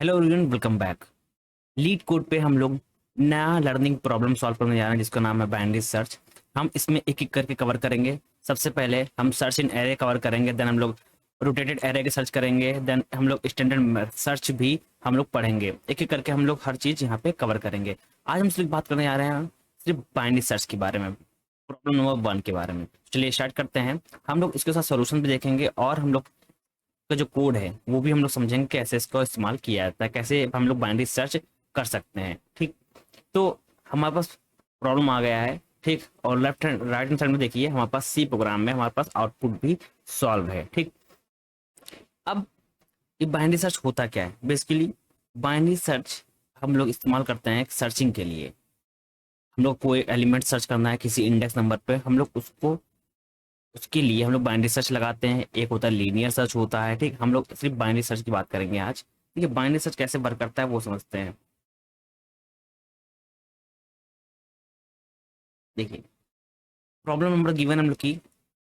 Hello everyone, welcome back. Leet code पे हम लोग नया लर्निंग प्रॉब्लम सॉल्व करने जा रहे हैं जिसका नाम है बाइनरी सर्च। हम इसमें एक एक करके कवर करेंगे। सबसे पहले हम सर्च इन एरे कवर करेंगे, देन हम लोग रोटेटेड एरे के सर्च करेंगे, देन हम लोग स्टैंडर्ड सर्च भी हम लोग पढ़ेंगे। एक एक करके हम लोग हर चीज़ यहाँ पे कवर करेंगे। आज हम सिर्फ बात करने जा रहे हैं सिर्फ बाइनरी सर्च के बारे में, प्रॉब्लम नंबर 1 के बारे में। चलिए स्टार्ट करते हैं। हम लोग इसके साथ सोल्यूशन भी देखेंगे और हम लोग का जो कोड है वो भी हम लोग समझेंगे कैसे इसका इस्तेमाल किया जाता है, कैसे हम लोग बाइनरी सर्च कर सकते हैं। ठीक, तो हमारे पास प्रॉब्लम आ गया है। ठीक, और left hand right hand side में देखिए हमारे पास सी प्रोग्राम में हमारे पास आउटपुट भी सॉल्व है। ठीक, अब ये बाइनरी सर्च होता क्या है बेसिकली। बाइनरी सर्च हम लोग इस्तेमाल करते हैं सर्चिंग के लिए। हम लोग कोई एलिमेंट सर्च करना है किसी इंडेक्स नंबर पे, हम लोग उसको उसके लिए हम लोग बाइनरी सर्च लगाते हैं। एक होता है लीनियर सर्च होता है। ठीक, हम लोग सिर्फ बाइनरी सर्च की बात करेंगे आज। ठीक है, बाइनरी सर्च कैसे वर्क करता है वो समझते हैं। देखिए, प्रॉब्लम नंबर गिवन हम लोग की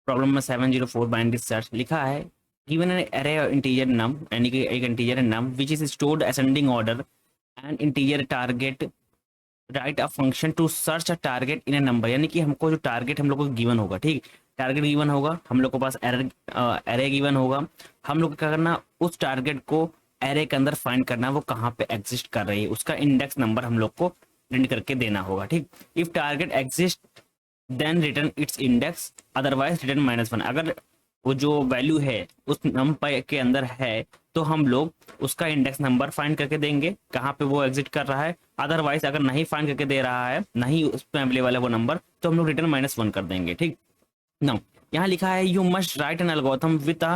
प्रॉब्लम में 704 बाइनरी सर्च लिखा है। Given an array integer num, यानी कि एक integer num which is stored ascending order and integer target write a function to search a target in a number. यानी कि हमको जो टारगेट हम लोग को गिवन होगा, ठीक, टारगेट गिवन होगा, हम लोग के पास एरर एरे गिवन होगा। हम लोग को क्या करना, उस टारगेट को एरे के अंदर फाइंड करना, वो कहाँ पे एग्जिस्ट कर रही है, उसका इंडेक्स नंबर हम लोग को प्रिंट करके देना होगा। ठीक, if target exist then return its index, otherwise return -1। अगर वो जो वैल्यू है उस नंबर के अंदर है तो हम लोग उसका इंडेक्स नंबर फाइंड करके देंगे कहाँ पे वो एग्जिट कर रहा है। अदरवाइज अगर नहीं फाइंड करके दे रहा है, नहीं उस पर अवेलेबल है वो नंबर, तो हम लोग रिटर्न -1 कर देंगे। ठीक, नाउ यहाँ लिखा है you must write an algorithm with a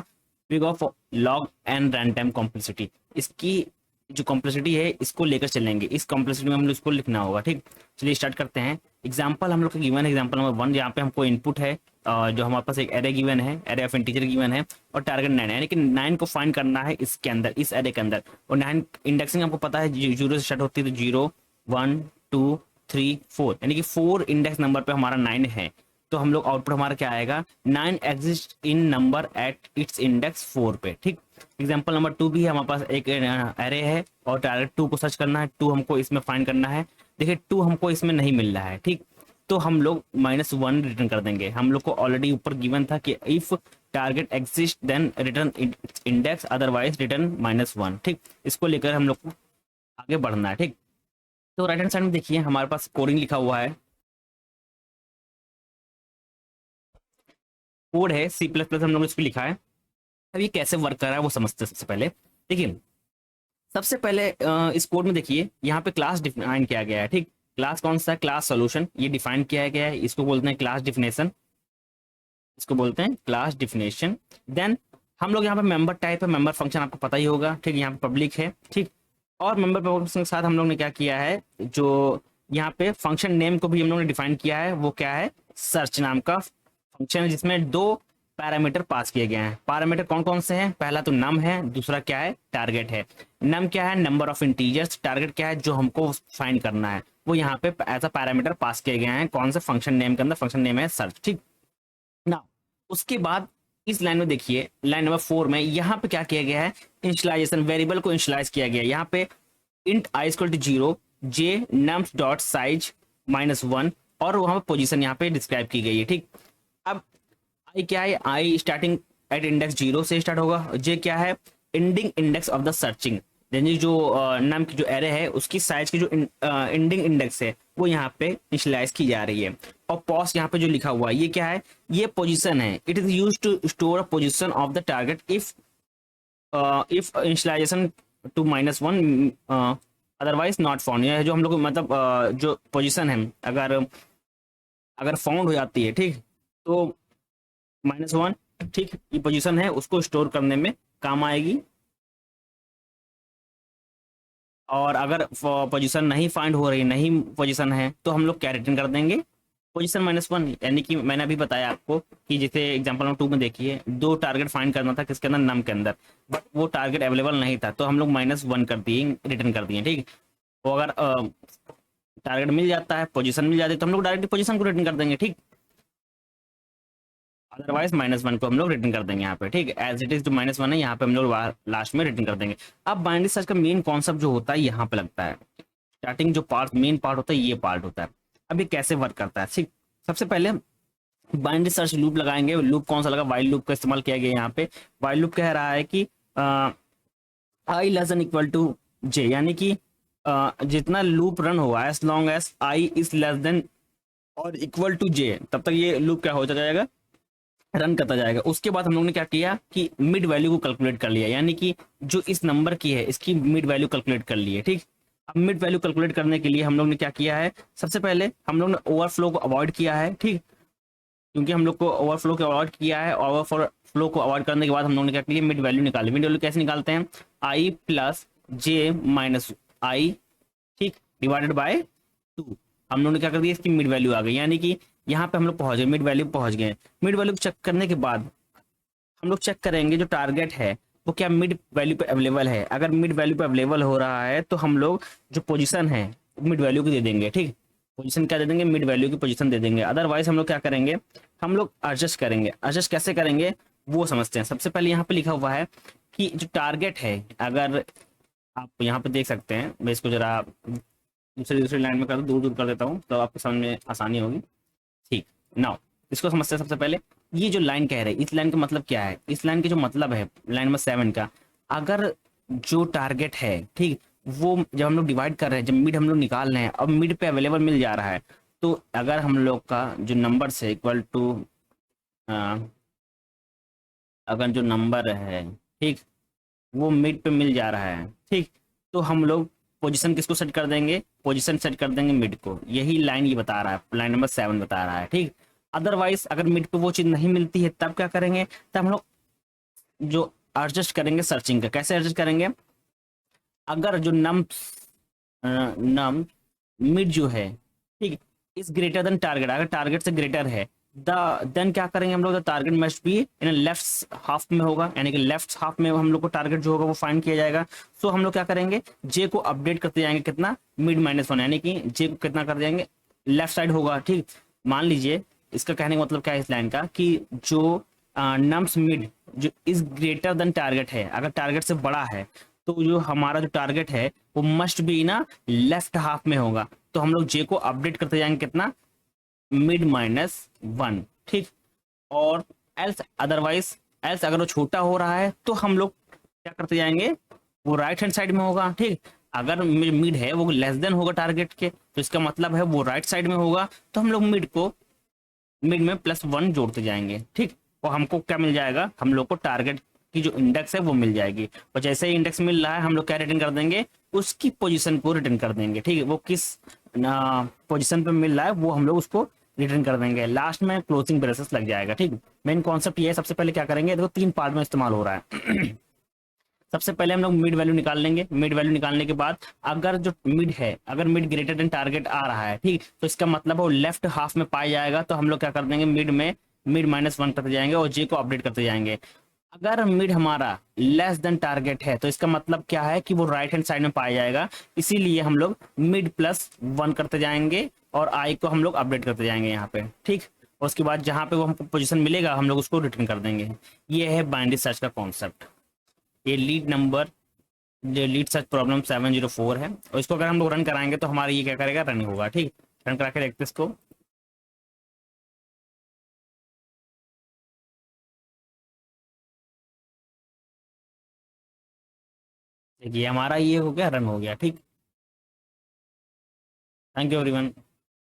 big of log and run time complexity. इसकी जो कॉम्प्लेक्सिटी है इसको लेकर चलेंगे, इस कॉम्प्लेक्सिटी में हम लोग इसको लिखना होगा। ठीक, चलिए स्टार्ट करते हैं। एग्जाम्पल हम लोग का गिवन है, एग्जाम्पल नंबर 1। यहाँ पे हमको इनपुट है, जो हमारे पास एक एरे गिवन है, एरे ऑफ इंटीजर गिवन है, और टारगेट 9 है, यानी कि 9 को फाइंड करना है इसके अंदर, इस एरे के अंदर। और 9 इंडेक्सिंग आपको पता है 0 से स्टार्ट होती है, तो 0 1 2 3 4, यानी कि 4 इंडेक्स नंबर पे हमारा 9 है। तो हम लोग आउटपुट हमारा क्या आएगा, 9 exist in number at its index 4 पे। ठीक, एग्जाम्पल नंबर 2 भी है, हमारे पास एक एरे है और टारगेट 2 को सर्च करना है, 2 हमको इसमें फाइंड करना है। देखिए 2 हमको इसमें नहीं मिल रहा है। ठीक, तो हम लोग -1 रिटर्न कर देंगे। हम लोग को ऑलरेडी ऊपर गिवन था कि if target exist then return index, otherwise return -1। ठीक, इसको लेकर हम लोग को आगे बढ़ना है। ठीक, तो राइट हैंड साइड में देखिए हमारे पास कोडिंग लिखा हुआ है, कोड है C++ हम लोग इस पे लिखा है। अब ये कैसे वर्क कर रहा है वो समझते हैं। सबसे पहले देखिए, सबसे पहले इस कोड में देखिए यहाँ पे क्लास डिफाइन किया गया है। ठीक, क्लास कौन सा है, क्लास सॉल्यूशन, ये डिफाइन किया गया है, इसको बोलते हैं क्लास डिफिनेशन, इसको बोलते हैं क्लास डिफिनेशन। देन हम लोग यहाँ पे मेंबर टाइप है, मेंबर फंक्शन आपको पता ही होगा। ठीक, यहाँ पे पब्लिक है। ठीक, और मेंबर फंक्शन के साथ हम लोग ने क्या किया है, जो यहाँ पे फंक्शन नेम को भी हम लोग ने डिफाइन किया है, वो क्या है, सर्च नाम का फंक्शन है, जिसमें 2 पैरामीटर पास किए गए हैं। पैरामीटर कौन कौन से हैं, पहला तो नम है, दूसरा क्या है, टारगेट है। नम क्या है, नंबर ऑफ इंटीजर्स, टारगेट क्या है, जो हमको फाइंड करना है, वो यहाँ पे ऐसा पैरामीटर पास किए गए हैं। कौन से, फंक्शन नेम के अंदर, फंक्शन नेम है सर्च। ठीक ना, उसके बाद इस लाइन में देखिए, लाइन नंबर 4 में यहाँ पे क्या किया गया है, इंशलाइजेशन, वेरिएबल को इंशलाइज किया गया है। यहाँ पे int I equal to 0, J nums dot size -1, और वहां पर पोजीशन यहाँ पे डिस्क्राइब की गई है। ठीक, अब आई क्या है, आई स्टार्टिंग एट इंडेक्स 0 से स्टार्ट होगा। जे क्या है, ending index of the searching, यानी जो नाम की जो एरे है उसकी साइज की जो एंडिंग इंडेक्स है वो यहाँ पे इनिशियलाइज की जा रही है। और पॉस यहाँ पे जो लिखा हुआ है ये क्या है, ये पोजीशन है। It is used to store a position of the target if initialization to -1, otherwise not found. यह जो हम लोग मतलब जो पोजीशन है, अगर अगर फाउंड हो जाती है, ठीक, तो -1, ठीक, ये पोजीशन है, उसको स्टोर करने में काम आएगी। और अगर पोजीशन नहीं फाइंड हो रही, नहीं पोजीशन है, तो हम लोग क्या रिटर्न कर देंगे, पोजीशन -1। यानी कि मैंने अभी बताया आपको कि जैसे एग्जांपल नंबर 2 में देखिए 2 टारगेट फाइंड करना था किसके अंदर, नम के अंदर, बट वो टारगेट अवेलेबल नहीं था, तो हम लोग -1 कर दिए, रिटर्न कर दिए। ठीक, तो अगर टारगेट मिल जाता है, पोजीशन मिल जाती है, तो हम लोग डायरेक्ट पोजीशन को रिटर्न कर देंगे। ठीक, अदरवाइज -1 को हम लोग रिटर्न कर देंगे यहाँ पे, ठीक है। एज इट इज जो -1 है यहाँ पे हम लोग लास्ट में रिटर्न कर देंगे। अब बाइनरी सर्च का मेन कॉन्सेप्ट जो होता है यहाँ पे लगता है, स्टार्टिंग जो पार्ट मेन पार्ट होता है ये पार्ट होता है। अब ये कैसे वर्क करता है, ठीक। सबसे पहले बाइनरी सर्च लूप लगाएंगे। लूप कौन सा लगा, वाइल लूप का इस्तेमाल किया गया यहाँ पे। वाइल लूप कह रहा है कि I less than equal to J, यानी कि जितना लूप रन हुआ as long as I is less than और इक्वल टू जे, तब तक ये लूप क्या होता जाएगा, रन करता जाएगा। उसके बाद हम लोग ने क्या किया कि मिड वैल्यू को कैलकुलेट कर लिया, यानी कि जो इस नंबर की है इसकी मिड वैल्यू कैलकुलेट कर ली है, ठीक। अब मिड वैल्यू कैलकुलेट करने के लिए हम लोग ने क्या किया है, सबसे पहले हम लोग ने ओवरफ्लो को अवॉइड किया है, ठीक। क्योंकि हम लोग को ओवरफ्लो को अवॉइड किया है, ओवरफ्लो को अवॉइड करने के बाद हम लोग ने क्या किया, मिड वैल्यू निकाली। मिड वैल्यू कैसे निकालते हैं, आई प्लस जे माइनस आई, ठीक, डिवाइडेड बाय 2। हम लोग ने क्या कर दिया, इसकी मिड वैल्यू आ गई, यानी कि यहाँ पे हम लोग पहुंच गए, मिड वैल्यू पहुंच गए। मिड वैल्यू चेक करने के बाद हम लोग चेक करेंगे जो टारगेट है वो क्या मिड वैल्यू पे अवेलेबल है। अगर मिड वैल्यू पे अवेलेबल हो रहा है तो हम लोग जो पोजीशन है मिड वैल्यू की दे देंगे, ठीक। पोजीशन क्या दे देंगे, मिड वैल्यू की पोजीशन दे देंगे। अदरवाइज हम लोग क्या करेंगे, हम लोग एडजस्ट करेंगे। एडजस्ट कैसे करेंगे वो समझते हैं। सबसे पहले यहाँ पे लिखा हुआ है कि जो टारगेट है, अगर आप यहाँ पे देख सकते हैं, मैं इसको जरा दूसरी दूसरी लाइन में कर दूर दूर कर देता हूँ तो आपको समझ में आसानी होगी, ठीक। नाउ इसको समझते हैं। सबसे पहले ये जो लाइन कह रहे हैं, इस लाइन का मतलब क्या है, इस लाइन का जो मतलब है लाइन नंबर 7 का, अगर जो टारगेट है, ठीक, वो जब हम लोग डिवाइड कर रहे हैं, जब मिड हम लोग निकाल रहे हैं, अब मिड पे अवेलेबल मिल जा रहा है, तो अगर हम लोग का जो नंबर से इक्वल टू अगर जो नंबर है, ठीक, वो मिड पे मिल जा रहा है, ठीक, तो हम लोग पोजीशन किसको सेट कर देंगे, पोजीशन सेट कर देंगे मिड को। यही लाइन ये बता रहा है, लाइन नंबर 7 बता रहा है, ठीक। अदरवाइज अगर मिड पे वो चीज नहीं मिलती है तब क्या करेंगे, तब हम लोग जो एडजस्ट करेंगे सर्चिंग का। कैसे एडजस्ट करेंगे, अगर जो नम मिड जो है, ठीक, इज ग्रेटर देन टारगेट, अगर टारगेट से ग्रेटर है, द देन क्या करेंगे हम लोग, the target must be in left half में होगा, यानी कि लेफ्ट हाफ में हम लोग को टारगेट जो होगा वो फाइंड किया जाएगा। सो हम लोग क्या करेंगे, जे को अपडेट करते जाएंगे, कितना, मिड -1, यानी कि जे को कितना कर देंगे, लेफ्ट साइड होगा, ठीक। मान लीजिए इसका कहने का मतलब क्या है इस लाइन का, कि जो नम्स मिड जो इज ग्रेटर देन टारगेट है, अगर टारगेट से बड़ा है, तो जो हमारा जो टारगेट है वो मस्ट बी ना लेफ्ट हाफ में होगा। तो हम लोग जे को अपडेट करते जाएंगे, कितना, मिड -1, ठीक। और एल्स अदरवाइज, एल्स अगर वो छोटा हो रहा है तो हम लोग क्या करते जाएंगे, वो राइट हैंड साइड में होगा, ठीक। अगर मिड है वो लेस देन होगा टारगेट के, तो इसका मतलब है वो राइट साइड में होगा, तो हम लोग मिड में +1 जोड़ते जाएंगे, ठीक। और हमको क्या मिल जाएगा, हम लोग को टारगेट की जो इंडेक्स है वो मिल जाएगी। और जैसे ही इंडेक्स मिल रहा है हम लोग क्या रिटर्न कर देंगे, उसकी पोजीशन को रिटर्न कर देंगे, ठीक है। वो किस पोजीशन पे मिल रहा है वो हम लोग उसको रिटर्न कर देंगे। लास्ट में क्लोजिंग ब्रेसेस लग जाएगा, ठीक। मेन कॉन्सेप्ट ये है। सबसे पहले क्या करेंगे, देखो 3 पार्ट में इस्तेमाल हो रहा है। सबसे पहले हम लोग मिड वैल्यू निकाल लेंगे। मिड वैल्यू निकालने के बाद अगर जो मिड है, अगर मिड ग्रेटर देन टारगेट आ रहा है, ठीक, तो इसका मतलब वो लेफ्ट हाफ में पाया जाएगा। तो हम लोग क्या कर देंगे, मिड -1 करते जाएंगे और जे को अपडेट करते जाएंगे। अगर मिड हमारा लेस देन टारगेट है तो इसका मतलब क्या है कि वो राइट हैंड साइड में पाया जाएगा, इसीलिए हम लोग मिड +1 करते जाएंगे और आई को हम लोग अपडेट करते जाएंगे यहाँ पे, ठीक। और उसके बाद जहाँ पे वो हमको पोजीशन मिलेगा हम लोग उसको रिटर्न कर देंगे। ये है बाइनरी सर्च का कॉन्सेप्ट। ये लीड सर्च प्रॉब्लम 704 है, और इसको अगर हम लोग रन कराएंगे तो हमारा ये क्या करेगा, रन होगा, ठीक। रन करा के देखते हैं इसको। देखिए हमारा ये हो गया, रन हो गया, ठीक। Thank you everyone.